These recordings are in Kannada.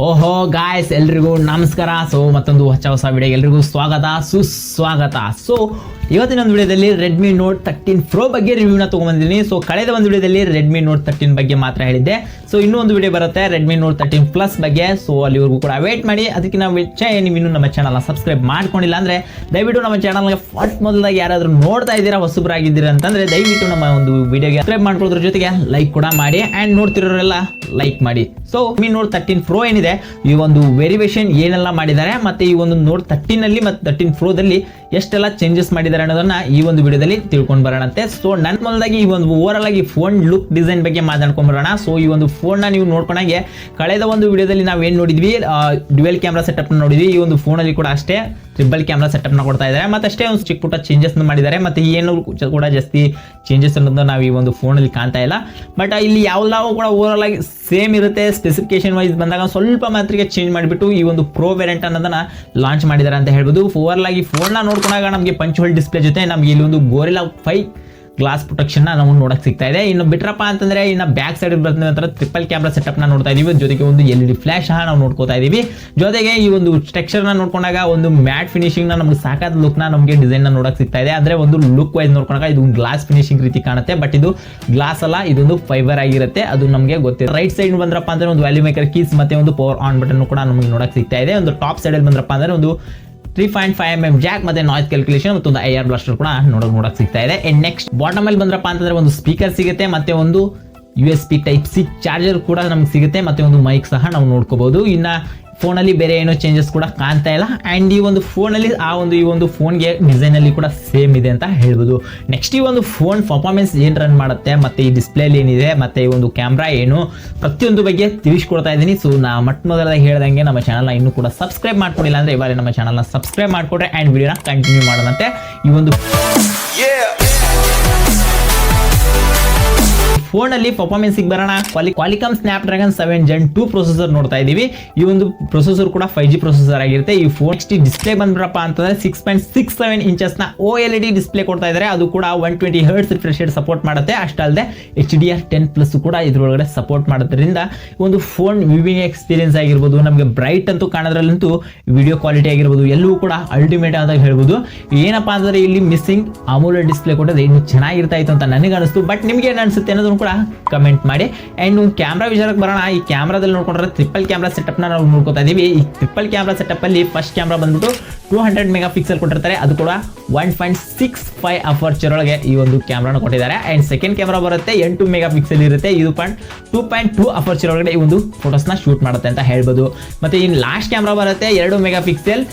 ಓಹೋ ಗಾಯ್ಸ್, ಎಲ್ರಿಗೂ ನಮಸ್ಕಾರ. ಸೊ ಮತ್ತೊಂದು ಹೊಸ ವಿಡಿಯೋಗೆ ಎಲ್ರಿಗೂ ಸ್ವಾಗತ ಸುಸ್ವಾಗತ. ಸೊ ಇವತ್ತಿನ ಒಂದು ವಿಡಿಯೋದಲ್ಲಿ ರೆಡ್ಮಿ ನೋಟ್ 13 Pro ಬಗ್ಗೆ ರಿವ್ಯೂನ ತೊಗೊಂಡ್ಬಂದಿದ್ದೀನಿ. ಸೊ ಕಳೆದ ಒಂದು ವಿಡಿಯೋದಲ್ಲಿ ರೆಡ್ಮಿ ನೋಟ್ 13 ಬಗ್ಗೆ ಮಾತ್ರ ಹೇಳಿದ್ದೆ. ಸೊ ಇನ್ನೂ ಒಂದು ವಿಡಿಯೋ ಬರುತ್ತೆ ರೆಡ್ಮಿ ನೋಟ್ 13 Plus ಬಗ್ಗೆ. ಸೊ ಅಲ್ಲಿವರೆಗೂ ಕೂಡ ವೇಟ್ ಮಾಡಿ. ಅದಕ್ಕೆ ನಾವು ನೀವು ಇನ್ನೂ ನಮ್ಮ ಚಾನಲ್ನ ಸಬ್ಸ್ಕ್ರೈಬ್ ಮಾಡ್ಕೊಂಡಿಲ್ಲ ಅಂದರೆ ದಯವಿಟ್ಟು ನಮ್ಮ ಚಾನಲ್ಗೆ ಫಸ್ಟ್ ಮೊದಲಾಗಿ ಯಾರಾದರೂ ನೋಡ್ತಾ ಇದ್ದೀರಾ, ಹೊಸಬರಾಗಿದ್ದೀರಾ ಅಂತಂದರೆ ದಯವಿಟ್ಟು ನಮ್ಮ ಒಂದು ವಿಡಿಯೋಗೆ ಸಬ್ಸ್ಕ್ರೈಬ್ ಮಾಡ್ಕೊಳ್ಳೋದ್ರ ಜೊತೆಗೆ ಲೈಕ್ ಕೂಡ ಮಾಡಿ. ಆ್ಯಂಡ್ ನೋಡ್ತಿರೋರೆಲ್ಲ ಲೈಕ್ ಮಾಡಿ. ಸೊ ರೆಡ್ಮಿ ನೋಟ್ 13 Pro ಏನಿದೆ, ಈ ಒಂದು ವೇರಿಯೇಷನ್ ಏನೆಲ್ಲ ಮಾಡಿದ್ದಾರೆ ಮತ್ತು ಈ ಒಂದು ನೋಟ್ 13ನಲ್ಲಿ ಮತ್ತು 13 Proದಲ್ಲಿ ಎಷ್ಟೆಲ್ಲ ಚೇಂಜಸ್ ಮಾಡಿದ್ದಾರೆ ಅನ್ನೋದನ್ನ ಈ ಒಂದು ವಿಡಿಯೋದಲ್ಲಿ ತಿಳ್ಕೊಂಡು ಬರೋಣಂತೆ. ಸೊ ನನ್ನ ಮೊದಲಾಗಿ ಈ ಒಂದು ಓವರ್ ಆಗಿ ಫೋನ್ ಲುಕ್ ಡಿಸೈನ್ ಬಗ್ಗೆ ಮಾತಾಡ್ಕೊಂಡು ಬರೋಣ. ಸೊ ಈ ಒಂದು ಫೋನ್ನ ನೀವು ನೋಡ್ಕೊಂಡಾಗೆ ಕಳೆದ ಒಂದು ವಿಡಿಯೋದಲ್ಲಿ ನಾವು ಏನು ನೋಡಿದ್ವಿ, ಡ್ಯುವೆಲ್ ಕ್ಯಾಮ್ರಾ ಸೆಟಪ್ ನೋಡಿದ್ವಿ. ಈ ಒಂದು ಫೋನಲ್ಲಿ ಕೂಡ ಅಷ್ಟೇ ಟ್ರಿಬಲ್ ಕ್ಯಾಮ್ರಾ ಸೆಟಪ್ನ ಕೊಡ್ತಾ ಇದ್ದಾರೆ. ಮತ್ತು ಅಷ್ಟೇ ಒಂದು ಚಿಕ್ಕ ಪುಟ್ಟ ಚೇಂಜಸ್ ಮಾಡಿದ್ದಾರೆ. ಮತ್ತು ಏನು ಕೂಡ ಜಾಸ್ತಿ ಚೇಂಜಸ್ ಅನ್ನೋದನ್ನ ನಾವು ಈ ಒಂದು ಫೋನಲ್ಲಿ ಕಾಣ್ತಾ ಇಲ್ಲ. ಬಟ್ ಇಲ್ಲಿ ಯಾವ್ದಾವ ಕೂಡ ಓವರ್ ಆಗಿ ಸೇಮ್ ಇರುತ್ತೆ. ಸ್ಪೆಸಿಫಿಕೇಶನ್ ವೈಸ್ ಬಂದಾಗ ಸ್ವಲ್ಪ ಮಾತ್ರಿಗೆ ಚೇಂಜ್ ಮಾಡಿಬಿಟ್ಟು ಈ ಒಂದು ಪ್ರೋ ವೇರಿಯಂಟ್ ಅನ್ನೋದನ್ನ ಲಾಂಚ್ ಮಾಡಿದ್ದಾರೆ ಅಂತ ಹೇಳ್ಬೋದು. ಓವರ್ ಆಗಿ ಫೋನ್ನ ನೋಡ್ಕೊಂಡಾಗ ನಮಗೆ ಪಂಚ್ ಹೋಲ್ ಡಿಸ್ಪ್ಲೇ ಜೊತೆ ನಮಗೆ ಇಲ್ಲಿ ಒಂದು ಗೋರಿಲ್ಲಾ 5 ಗ್ಲಾಸ್ ಪ್ರೊಟೆಕ್ಷನ್ ನಾವು ನೋಡಕ್ ಸಿಗ್ತಾ ಇದೆ. ಇನ್ನು ಬಿಟ್ರಪ್ಪ ಅಂತಂದ್ರೆ ಇನ್ನು ಬ್ಯಾಕ್ ಸೈಡ್ ಬಂದ ನಂತರ ಟ್ರಿಪಲ್ ಕ್ಯಾಮ್ರಾ ಸೆಟಪ್ ನ ನೋಡ್ತಾ ಇದೀವಿ. ಜೊತೆಗೆ ಒಂದು LED ಫ್ಲಾಶ್ ಸಹ ನಾವು ನೋಡ್ಕೋತಾ ಇದೀವಿ. ಜೊತೆಗೆ ಈ ಒಂದು ಟೆಕ್ಸ್ಚರ್ ನ ನೋಡ್ಕೊಂಡಾಗ ಒಂದು ಮ್ಯಾಟ್ ಫಿನಿಶಿಂಗ್ ನ ನಮ್ಗೆ ಸಾಕಾದ ಲುಕ್ ನ ನಮಗೆ ಡಿಸೈನ್ ನ ನೋಡಕ್ ಸಿಗ್ತಾ ಇದೆ. ಅಂದ್ರೆ ಒಂದು ಲುಕ್ ವೈಸ್ ನೋಡ್ಕೊಂಡಾಗ ಇದು ಗ್ಲಾಸ್ ಫಿನಿಶಿಂಗ್ ರೀತಿ ಕಾಣುತ್ತೆ. ಬಟ್ ಇದು ಗ್ಲಾಸ್ ಅಲ್ಲ, ಇದೊಂದು ಫೈಬರ್ ಆಗಿರುತ್ತೆ, ಅದು ನಮಗೆ ಗೊತ್ತಿದೆ. ರೈಟ್ ಸೈಡ್ ಬಂದ್ರಪ್ಪ ಅಂದ್ರೆ ಒಂದು ವ್ಯಾಲ್ಯೂ ಮೇಕರ್ ಕೀಸ್ ಮತ್ತೆ ಒಂದು ಪವರ್ ಆನ್ ಬಟನ್ ಕೂಡ ನಮಗೆ ನೋಡಕ್ ಸಿಗ್ತಾ ಇದೆ. ಒಂದು ಟಾಪ್ ಸೈಡ್ ಅಲ್ಲಿ ಬಂದ್ರಪ್ಪ ಅಂದ್ರೆ ಒಂದು 3.5mm ಜಾಕ್ ಮತ್ತೆ ನಾಯ್ಸ್ ಕ್ಯಾಲ್ಕುಲೇಷನ್ ಮತ್ತು ಒಂದು IR ಬ್ಲಾಸ್ಟರ್ ಕೂಡ ನೋಡಕ್ ಸಿಗ್ತಾ ಇದೆ. ಅಂಡ್ ನೆಕ್ಸ್ಟ್ ಬಾಟಮ್ ಅಲ್ಲಿ ಬಂದ್ರಪ್ಪ ಅಂತಂದ್ರೆ ಒಂದು ಸ್ಪೀಕರ್ ಸಿಗುತ್ತೆ, ಮತ್ತೆ ಒಂದು USB Type-C ಚಾರ್ಜರ್ ಕೂಡ ನಮ್ಗೆ ಸಿಗುತ್ತೆ, ಮತ್ತೆ ಒಂದು ಮೈಕ್ ಸಹ ನಾವು ನೋಡ್ಕೋಬಹುದು. ಇನ್ನ ಫೋನಲ್ಲಿ ಬೇರೆ ಏನೋ ಚೇಂಜಸ್ ಕೂಡ ಕಾಣ್ತಾ ಇಲ್ಲ. ಆ್ಯಂಡ್ ಈ ಒಂದು ಫೋನಲ್ಲಿ ಈ ಒಂದು ಫೋನ್ಗೆ ಡಿಸೈನಲ್ಲಿ ಕೂಡ ಸೇಮ್ ಇದೆ ಅಂತ ಹೇಳ್ಬೋದು. ನೆಕ್ಸ್ಟ್ ಈ ಒಂದು ಫೋನ್ ಪರ್ಫಾರ್ಮೆನ್ಸ್ ಏನು ರನ್ ಮಾಡುತ್ತೆ, ಮತ್ತು ಈ ಡಿಸ್ಪ್ಲೇಲಿ ಏನಿದೆ, ಮತ್ತು ಈ ಒಂದು ಕ್ಯಾಮ್ರಾ ಏನು, ಪ್ರತಿಯೊಂದು ಬಗ್ಗೆ ತಿಳಿಸ್ಕೊಡ್ತಾ ಇದ್ದೀನಿ. ಸೊ ಮೊದಲಾಗಿ ಹೇಳ್ದಂಗೆ ನಮ್ಮ ಚಾನಲ್ನ ಇನ್ನೂ ಕೂಡ ಸಬ್ಸ್ಕ್ರೈಬ್ ಮಾಡ್ಕೊಂಡಿಲ್ಲ ಅಂದರೆ ಇವಾಗ ನಮ್ಮ ಚಾನಲ್ನ ಸಬ್ಸ್ಕ್ರೈಬ್ ಮಾಡಿಕೊಡ್ರೆ ಆ್ಯಂಡ್ ವಿಡಿಯೋನ ಕಂಟಿನ್ಯೂ ಮಾಡೋಣಂತೆ. ಈ ಒಂದು ಫೋನಲ್ಲಿ ಪರ್ಫಾರ್ಮೆನ್ಸ್ ಬರೋಣ. ಕ್ವಾಲಿಕಾಮ್ ಸ್ನ್ಯಾಪ್ಡ್ರ್ಯಾಗನ್ 7 Gen 2 ಪ್ರೊಸೆಸರ್ ನೋಡ್ತಾ ಇದೀವಿ. ಈ ಒಂದು ಪ್ರೊಸೆಸರ್ ಕೂಡ 5G ಪ್ರೊಸೆಸರ್ ಆಗಿರುತ್ತೆ. ಈ ಫೋನ್ ಡಿಸ್ಪ್ಲೇ ಬಂದ್ರಪ್ಪ ಅಂತಂದ್ರೆ 6.67 ಇಂಚಸ್ ನ OLED ಡಿಸ್ಪ್ಲೇ ಕೊಡ್ತಾ ಇದ್ದಾರೆ. ಅದು ಕೂಡ 120 Hz ರಿಫ್ರೆಶ್ ರೇಟ್ ಸಪೋರ್ಟ್ ಮಾಡುತ್ತೆ. ಅಷ್ಟಲ್ಲದೆ HDR10+ ಕೂಡ ಇದ್ರೊಳಗಡೆ ಸಪೋರ್ಟ್ ಮಾಡೋದ್ರಿಂದ ಒಂದು ಫೋನ್ ವಿವಿಂಗ್ ಎಕ್ಸ್ಪೀರಿಯನ್ಸ್ ಆಗಿರ್ಬೋದು, ನಮಗೆ ಬ್ರೈಟ್ ಅಂತೂ ಕಾಣೋದ್ರಲ್ಲಂತೂ ವಿಡಿಯೋ ಕ್ವಾಲಿಟಿ ಆಗಿರ್ಬೋದು ಎಲ್ಲವೂ ಕೂಡ ಅಲ್ಟಿಮೇಟ್ ಅಂತ ಹೇಳ್ಬೋದು. ಏನಪ್ಪಾ ಅಂದ್ರೆ ಇಲ್ಲಿ ಮಿಸ್ಸಿಂಗ್ AMOLED ಡಿಸ್ಪ್ಲೇ ಕೊಟ್ಟರೆ ಇನ್ನು ಚೆನ್ನಾಗಿರ್ತಾ ಇತ್ತು ಅಂತ ನನಗೆ ಅನಿಸ್ತು. ಬಟ್ ನಿಮ್ಗೆ ಏನು ಅನಿಸುತ್ತೆ ಅನ್ನೋದನ್ನು ಕೂಡ ಕಮೆಂಟ್ ಮಾಡಿ. ಅಂಡ್ ಕ್ಯಾಮ್ರಾ ವಿಚಾರಕ್ಕೆ ಬರೋಣ. ಈ ಕ್ಯಾಮ್ರಾದಲ್ಲಿ ನೋಡ್ಕೊಂಡ್ರೆ ಟ್ರಿಪಲ್ ಕ್ಯಾಮ್ರಾ ಸೆಟಪ್ ನಾವು ನೋಡ್ಕೊತಾ ಇದೀವಿ. ಈ ಟ್ರಿಪಲ್ ಕ್ಯಾಮ್ರಾ ಸೆಟಪ್ ಅಲ್ಲಿ ಫಸ್ಟ್ ಕ್ಯಾಮ್ರಾ ಬಂದ್ಬಿಟ್ಟು 200 MP ಕೊಟ್ಟಿರ್ತಾರೆ. ಅದು ಕೂಡ 1.65 ಅಪರ್ಚರ್ ಒಳಗೆ ಈ ಒಂದು ಕ್ಯಾಮ್ರಾನ ಕೊಟ್ಟಿದ್ದಾರೆ. ಅಂಡ್ ಸೆಕೆಂಡ್ ಕ್ಯಾಮ್ರಾ ಬರುತ್ತೆ 8 MP ಇರುತ್ತೆ. ಇದು 2.2 ಅಪರ್ಚರ್ ಒಳಗಡೆ ಈ ಒಂದು ಫೋಟೋಸ್ನ ಶೂಟ್ ಮಾಡುತ್ತೆ ಅಂತ ಹೇಳ್ಬೋದು. ಮತ್ತೆ ಇನ್ನು ಲಾಸ್ಟ್ ಕ್ಯಾಮ್ರಾ ಬರುತ್ತೆ 2 MP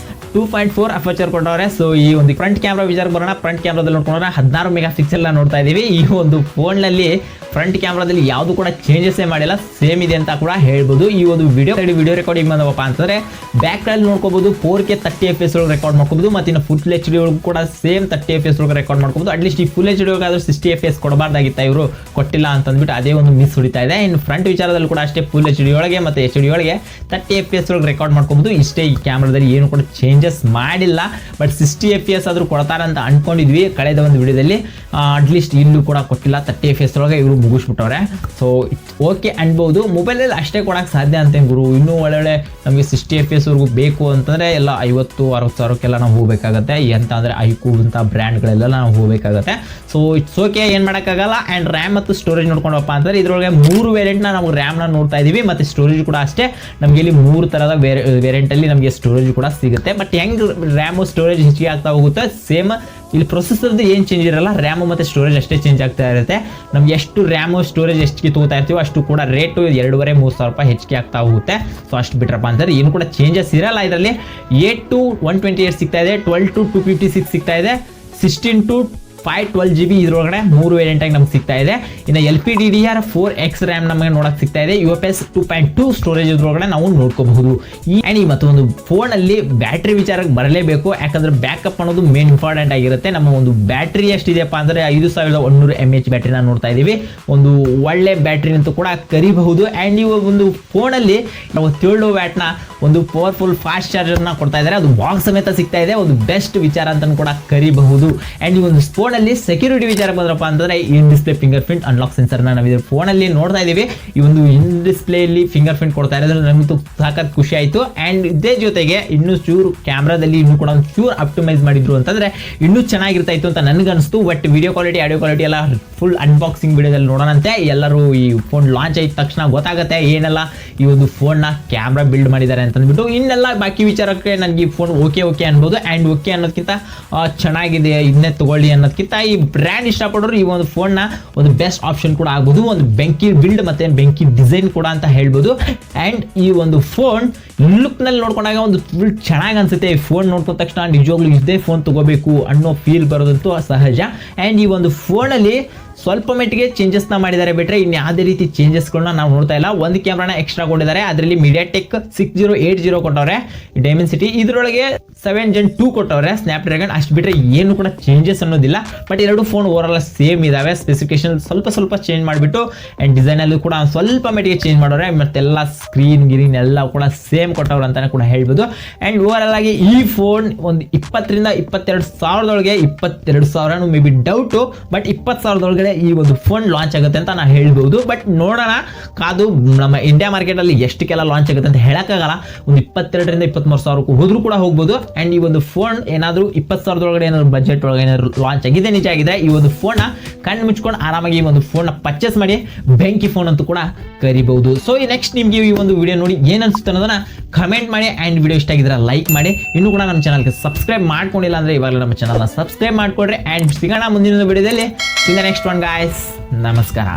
2.4 ಅಪರ್ಚರ್ ಕೊಟ್ಟವ್ರೆ. ಸೊ ಈ ಒಂದು ಫ್ರಂಟ್ ಕ್ಯಾಮ್ರಾ ವಿಚಾರಕ್ಕೆ ಬರೋಣ. ಫ್ರಂಟ್ ಕ್ಯಾಮ್ರಾದಲ್ಲಿ ನೋಡ್ಕೊಂಡ್ರೆ 16 MP ನೋಡ್ತಾ ಇದೀವಿ. ಈ ಒಂದು ಫೋನ್ ನಲ್ಲಿ ಫ್ರಂಟ್ ಕ್ಯಾಮ್ರಾದಲ್ಲಿ ಯಾವುದು ಕೂಡ ಚೇಂಜಸ್ ಮಾಡಿಲ್ಲ, ಸೇಮ್ ಇದೆ ಅಂತ ಕೂಡ ಹೇಳ್ಬೋದು. ಈ ಒಂದು ವಿಡಿಯೋ ರೆಕಾರ್ಡಿಂಗ್ ಬಂದವಪ್ಪ ಅಂತಂದ್ರೆ ಬ್ಯಾಕ್ ಅಲ್ಲಿ ನೋಡ್ಕೋಬಹುದು 4K 30 FPS ಒಳಗೆ ರೆಕಾರ್ಡ್ ಮಾಡ್ಕೋಬಹುದು. ಮತ್ತೆ ಇನ್ನು ಫುಲ್ HD ಒಳಗೂ ಕೂಡ ಸೇಮ್ 30 FPS ಒಳಗೆ ರೆಕಾರ್ಡ್ ಮಾಡ್ಕೋಬಹುದು. ಅಟ್ಲೀಸ್ಟ್ ಈ ಫುಲ್ HD ಒಳಗಾದ್ರೂ 60 FPS ಕೊಡಬಾರ್ದಾಗಿತ್ತ, ಇವರು ಕೊಟ್ಟಿಲ್ಲ ಅಂತ ಅಂದ್ಬಿಟ್ಟು ಅದೇ ಒಂದು ಮಿಸ್ ಹೊಡಿತಾ ಇದೆ. ಇನ್ನು ಫ್ರಂಟ್ ವಿಚಾರದಲ್ಲಿ ಕೂಡ ಅಷ್ಟೇ ಫುಲ್ HD ಒಳಗೆ ಮತ್ತೆ HD ಒಳಗೆ 30 FPS ಒಳಗೆ ರೆಕಾರ್ಡ್ ಮಾಡ್ಕೋಬಹುದು. ಇಷ್ಟೇ, ಈ ಕ್ಯಾಮ್ರಾದಲ್ಲಿ ಏನು ಕೂಡ ಚೇಂಜಸ್ ಮಾಡಿಲ್ಲ. ಬಟ್ 60 FPS ಆದ್ರೂ ಕೊಡ್ತಾರೆ ಅಂತ ಅನ್ಕೊಂಡಿದ್ವಿ ಕಳೆದ ಒಂದು ವಿಡಿಯೋದಲ್ಲಿ. ಅಟ್ಲೀಸ್ಟ್ ಇಲ್ಲೂ ಕೂಡ ಕೊಟ್ಟಿಲ್ಲ, 30 FPS ಒಳಗೆ ಇವರು ಮುಗಿಸ್ಬಿಟ್ಟವ್ರೆ. ಸೊ ಓಕೆ ಅನ್ಬೋದು. ಮೊಬೈಲಲ್ಲಿ ಅಷ್ಟೇ ಕೊಡೋಕೆ ಸಾಧ್ಯ ಅಂತ ಗುರು. ಇನ್ನೂ ಒಳ್ಳೊಳ್ಳೆ ನಮಗೆ 60 FPS ವರೆಗೂ ಬೇಕು ಅಂತಂದರೆ ಎಲ್ಲ 50-60 ಸಾವಿರಕ್ಕೆಲ್ಲ ನಾವು ಹೋಗಬೇಕಾಗತ್ತೆ. ಎಂತ ಅಂದರೆ ಐಕ್ಯೂಬ್ ಅಂತ ಬ್ರ್ಯಾಂಡ್ಗಳೆಲ್ಲ ನಾವು ಹೋಗಬೇಕಾಗತ್ತೆ. ಸೊ ಇಟ್ಸ್ ಓಕೆ, ಏನು ಮಾಡೋಕ್ಕಾಗಲ್ಲ. ಆ್ಯಂಡ್ ರ್ಯಾಮ್ ಮತ್ತು ಸ್ಟೋರೇಜ್ ನೋಡ್ಕೊಂಡಪ್ಪ ಅಂತಂದರೆ ಇದರೊಳಗೆ 3 ವೇರಿಯಂಟ್ನ ನಾವು ರ್ಯಾಮ್ನ ನೋಡ್ತಾ ಇದ್ದೀವಿ. ಮತ್ತು ಸ್ಟೋರೇಜ್ ಕೂಡ ಅಷ್ಟೇ, ನಮಗೆ ಇಲ್ಲಿ 3 ಥರದ ವೇರಿಯಂಟಲ್ಲಿ ನಮಗೆ ಸ್ಟೋರೇಜ್ ಕೂಡ ಸಿಗುತ್ತೆ. ಬಟ್ ಹೆಂಗೆ ರ್ಯಾಮು ಸ್ಟೋರೇಜ್ ಹೆಚ್ಚಿಗೆ ಆಗ್ತಾ ಹೋಗುತ್ತೆ, ಸೇಮ್ ಇಲ್ಲಿ ಪ್ರೊಸೆಸರ್ದು ಏನು ಚೇಂಜ್ ಇರಲ್ಲ, ರ್ಯಾಮು ಮತ್ತು ಸ್ಟೋರೇಜ್ ಅಷ್ಟೇ ಚೇಂಜ್ ಆಗ್ತಾ ಇರುತ್ತೆ. ನಮ್ಗೆ ಎಷ್ಟು ರ್ಯಾಮು ಸ್ಟೋರೇಜ್ ಹೆಚ್ಚಿಗೆ ತೊಗೋತಾ ಇರ್ತೀವೋ ಅಷ್ಟು ಕೂಡ ರೇಟು 2,500-3,000 ರೂಪಾಯಿ ಹೆಚ್ಚಿಗೆ ಆಗ್ತಾ ಹೋಗುತ್ತೆ. ಸೊ ಅಷ್ಟು ಬಿಟ್ರಪ್ಪ ಅಂತಂದ್ರೆ ಏನು ಕೂಡ ಚೇಂಜಸ್ ಇರಲ್ಲ. ಇದರಲ್ಲಿ 8 to 128 ಸಿಗ್ತಾ ಇದೆ, 12 to 256 ಸಿಗ್ತಾ ಇದೆ, 16 to 512 GB ಇದ್ರೊಳಗಡೆ 3 ವೇರಿಯಂಟ್ ಆಗಿ ನಮ್ಗೆ ಸಿಗ್ತಾ ಇದೆ. ಇನ್ನು LPDDR4X ರ್ಯಾಮ್ ನಮಗೆ ನೋಡಕ್ ಸಿಗ್ತಾ ಇದೆ. UFS 2.2 ಸ್ಟೋರೇಜ್ ಇದ್ರೊಳಗಡೆ ನಾವು ನೋಡ್ಕೋಬಹುದು. ಈ ಮತ್ತೊಂದು ಫೋನ್ ಅಲ್ಲಿ ಬ್ಯಾಟ್ರಿ ವಿಚಾರಕ್ಕೆ ಬರಲೇಬೇಕು, ಯಾಕಂದ್ರೆ ಬ್ಯಾಕಪ್ ಅನ್ನೋದು ಮೇನ್ ಇಂಪಾರ್ಟೆಂಟ್ ಆಗಿರುತ್ತೆ. ನಮ್ಮ ಒಂದು ಬ್ಯಾಟ್ರಿ ಎಷ್ಟಿದೆಯಪ್ಪ ಅಂದ್ರೆ 5100 mAh ಬ್ಯಾಟ್ರಿನ ನೋಡ್ತಾ ಇದೀವಿ. ಒಂದು ಒಳ್ಳೆ ಬ್ಯಾಟ್ರಿ ಅಂತೂ ಕೂಡ ಕರಿಬಹುದು. ಆ್ಯಂಡ್ ಈ ಒಂದು ಫೋನಲ್ಲಿ ನಾವು 7 ವ್ಯಾಟ್ನ ಒಂದು ಪವರ್ಫುಲ್ ಫಾಸ್ಟ್ ಚಾರ್ಜರ್ನ ಕೊಡ್ತಾ ಇದ್ದಾರೆ. ಅದು ಬಾಕ್ಸ್ ಸಮೇತ ಸಿಗ್ತಾ ಇದೆ. ಒಂದು ಬೆಸ್ಟ್ ವಿಚಾರ ಅಂತ ಕೂಡ ಕರಿಬಹುದು. ಅಂಡ್ ಈ ಒಂದು ಫೋನ್ ಅಲ್ಲಿ ಸೆಕ್ಯೂರಿಟಿ ವಿಚಾರ ಬಂದ್ರಪ್ಪ ಅಂತಂದ್ರೆ ಇನ್ display finger print unlock sensor ನಾವು ಇದ್ರ ಫೋನ್ ಅಲ್ಲಿ ನೋಡ್ತಾ ಇದೀವಿ. ಈ ಒಂದು ಇನ್ ಡಿಸ್ಪ್ಲೇ ಅಲ್ಲಿ ಫಿಂಗರ್ ಪ್ರಿಂಟ್ ಕೊಡ್ತಾ ಇರೋದ್ರೆ ನಮ್ಗೆ ಸಾಕತ್ ಖುಷಿ ಆಯ್ತು. ಅಂಡ್ ಇದೇ ಜೊತೆಗೆ ಇನ್ನೂ ಚೂರು ಕ್ಯಾಮ್ರಾದಲ್ಲಿ ಇನ್ನೂ ಕೂಡ ಒಂದು ಚೂರು ಆಪ್ಟಿಮೈಸ್ ಮಾಡಿದ್ರು ಅಂತಂದ್ರೆ ಇನ್ನೂ ಚೆನ್ನಾಗಿರ್ತಾ ಇತ್ತು ಅಂತ ನನಗೆ ಅನಿಸ್ತು. But video quality audio quality ಎಲ್ಲ ಫುಲ್ ಅನ್ಬಾಕ್ಸಿಂಗ್ ವಿಡಿಯೋದಲ್ಲಿ ನೋಡೋಣಂತೆ. ಎಲ್ಲರೂ ಈ ಫೋನ್ ಲಾಂಚ್ ಆಯ್ತ ತಕ್ಷಣ ಗೊತ್ತಾಗುತ್ತೆ ಏನೆಲ್ಲ ಈ ಒಂದು ಫೋನ್ ನ ಕ್ಯಾಮ್ರಾ ಬಿಲ್ಡ್ ಮಾಡಿದ್ದಾರೆ ಅಂತ ಅಂದ್ಬಿಟ್ಟು. ಇನ್ನೆಲ್ಲ ಬಾಕಿ ವಿಚಾರಕ್ಕೆ ನನಗೆ ಈ ಫೋನ್ ಓಕೆ ಅನ್ಬೋದು. ಅಂಡ್ ಓಕೆ ಅನ್ನೋದಕ್ಕಿಂತ ಚೆನ್ನಾಗಿದೆ ಇದನ್ನೇ ತಗೊಳ್ಳಿ ಅನ್ನೋದಕ್ಕಿಂತ ಈ ಬ್ರ್ಯಾಂಡ್ ಇಷ್ಟಪಡೋರು ಈ ಒಂದು ಫೋನ್ ನ ಒಂದು ಬೆಸ್ಟ್ ಆಪ್ಷನ್ ಕೂಡ ಆಗ್ಬೋದು. ಒಂದು ಬೆಂಕಿ ಬಿಲ್ಡ್ ಮತ್ತೆ ಬೆಂಕಿ ಡಿಸೈನ್ ಕೂಡ ಅಂತ ಹೇಳ್ಬೋದು. ಅಂಡ್ ಈ ಒಂದು ಫೋನ್ ಲುಕ್ ನಲ್ಲಿ ನೋಡ್ಕೊಂಡಾಗ ಒಂದು ಫುಲ್ ಚೆನ್ನಾಗಿ ಅನ್ಸುತ್ತೆ. ಈ ಫೋನ್ ನೋಡ್ಕೊಂಡ ತಕ್ಷಣ ನಿಜವಾಗ್ಲೂ ಇದೇ ಫೋನ್ ತಗೋಬೇಕು ಅನ್ನೋ ಫೀಲ್ ಬರೋದಂತೂ ಸಹಜ. ಅಂಡ್ ಈ ಒಂದು ಫೋನ್ ಅಲ್ಲಿ ಸ್ವಲ್ಪ ಮಟ್ಟಿಗೆ ಚೇಂಜಸ್ನ ಮಾಡಿದ್ದಾರೆ ಬಿಟ್ರೆ ಇನ್ನು ಯಾವುದೇ ರೀತಿ ಚೇಂಜಸ್ಗಳನ್ನ ನಾವು ನೋಡ್ತಾ ಇಲ್ಲ. ಒಂದು ಕ್ಯಾಮ್ರಾನ ಎಕ್ಸ್ಟ್ರಾ ಕೊಟ್ಟಿದ್ದಾರೆ. ಅದರಲ್ಲಿ MediaTek 6080 ಕೊಟ್ಟವ್ರೆ ಡೈಮೆನ್ಸಿಟಿ. ಇದರೊಳಗೆ 7 Gen 2 ಕೊಟ್ಟವ್ರೆ ಸ್ನ್ಯಾಪ್ಡ್ರ್ಯಾಗನ್. ಅಷ್ಟು ಬಿಟ್ರೆ ಏನು ಕೂಡ ಚೇಂಜಸ್ ಅನ್ನೋದಿಲ್ಲ. ಬಟ್ ಎರಡು ಫೋನ್ ಓವರ್ ಆಲ್ ಸೇಮ್ ಇದಾವೆ. ಸ್ಪೆಸಿಫಿಕೇಶನ್ ಸ್ವಲ್ಪ ಚೇಂಜ್ ಮಾಡಿಬಿಟ್ಟು ಅಂಡ್ ಡಿಸೈನ್ ಅಲ್ಲೂ ಕೂಡ ಸ್ವಲ್ಪ ಮಟ್ಟಿಗೆ ಚೇಂಜ್ ಮಾಡೋರೆ. ಮತ್ತೆಲ್ಲ ಸ್ಕ್ರೀನ್ ಗಿರೀನ್ ಎಲ್ಲ ಕೂಡ ಸೇಮ್ ಕೊಟ್ಟವ್ರು ಅಂತಾನೆ ಕೂಡ ಹೇಳ್ಬೋದು. ಅಂಡ್ ಓವರ್ ಆಲ್ ಆಗಿ ಈ ಫೋನ್ ಒಂದು 20 ರಿಂದ 22 ಸಾವಿರದೊಳಗೆ 22,000 ಮೇ ಬಿ ಡೌಟು. ಬಟ್ 20,000 ಈ ಒಂದು ಫೋನ್ ಲಾಂಚ್ ಆಗುತ್ತೆ ಅಂತ ನಾನು ಹೇಳ್ಬೋದು. ಬಟ್ ನೋಡೋಣ ಕಾದು ನಮ್ಮ ಇಂಡಿಯಾ ಮಾರ್ಕೆಟ್ ಅಲ್ಲಿ ಎಷ್ಟಕ್ಕೆಲ್ಲ ಲಾಂಚ್ ಆಗುತ್ತೆ ಅಂತ ಹೇಳಕ್ಕಾಗಲ್ಲ. ಒಂದು 22 ರಿಂದ 23,000 ಹೋದ್ರೂ ಕೂಡ ಹೋಗ್ಬೋದು. ಅಂಡ್ ಈ ಒಂದು ಫೋನ್ ಏನಾದ್ರು 20,000 ಏನಾದ್ರು ಬಜೆಟ್ ಒಳಗೆ ಏನಾದ್ರು ಲಾಂಚ್ ಆಗಿದೆ ನಿಜ ಆಗಿದೆ ಈ ಒಂದು ಫೋನ್ ಕಣ್ಣು ಮುಚ್ಕೊಂಡು ಆರಾಮಾಗಿ ಈ ಒಂದು ಫೋನ್ ಪರ್ಚೇಸ್ ಮಾಡಿ ಬೆಂಕಿ ಫೋನ್ ಅಂತೂ ಕೂಡ ಕರಿಬಹುದು. ಸೊ ಈ ನೆಕ್ಸ್ಟ್ ನಿಮ್ಗೆ ಈ ಒಂದು ವಿಡಿಯೋ ನೋಡಿ ಏನ್ ಅನ್ಸುತ್ತೆ ಅನ್ನೋದನ್ನ ಕಮೆಂಟ್ ಮಾಡಿ. ಅಂಡ್ ವಿಡಿಯೋ ಇಷ್ಟ ಆಗಿದ್ರೆ ಲೈಕ್ ಮಾಡಿ. ಇನ್ನೂ ಕೂಡ ನಮ್ಮ ಚಾನಲ್ಗೆ ಸಬ್ಸ್ಕ್ರೈಬ್ ಮಾಡ್ಕೊಂಡಿಲ್ಲ ಅಂದ್ರೆ ಇವಾಗಲೇ ನಮ್ಮ ಚಾನಲ್ನ ಸಬ್ಸ್ಕ್ರೈಬ್ ಮಾಡ್ಕೊಡ್ರಿ. ಅಂಡ್ ಸಿಗೋಣ ಮುಂದಿನ ವಿಡಿಯೋದಲ್ಲಿ. ನೆಕ್ಸ್ಟ್ ಒನ್ ಗಾಯ್ಸ್, ನಮಸ್ಕಾರ.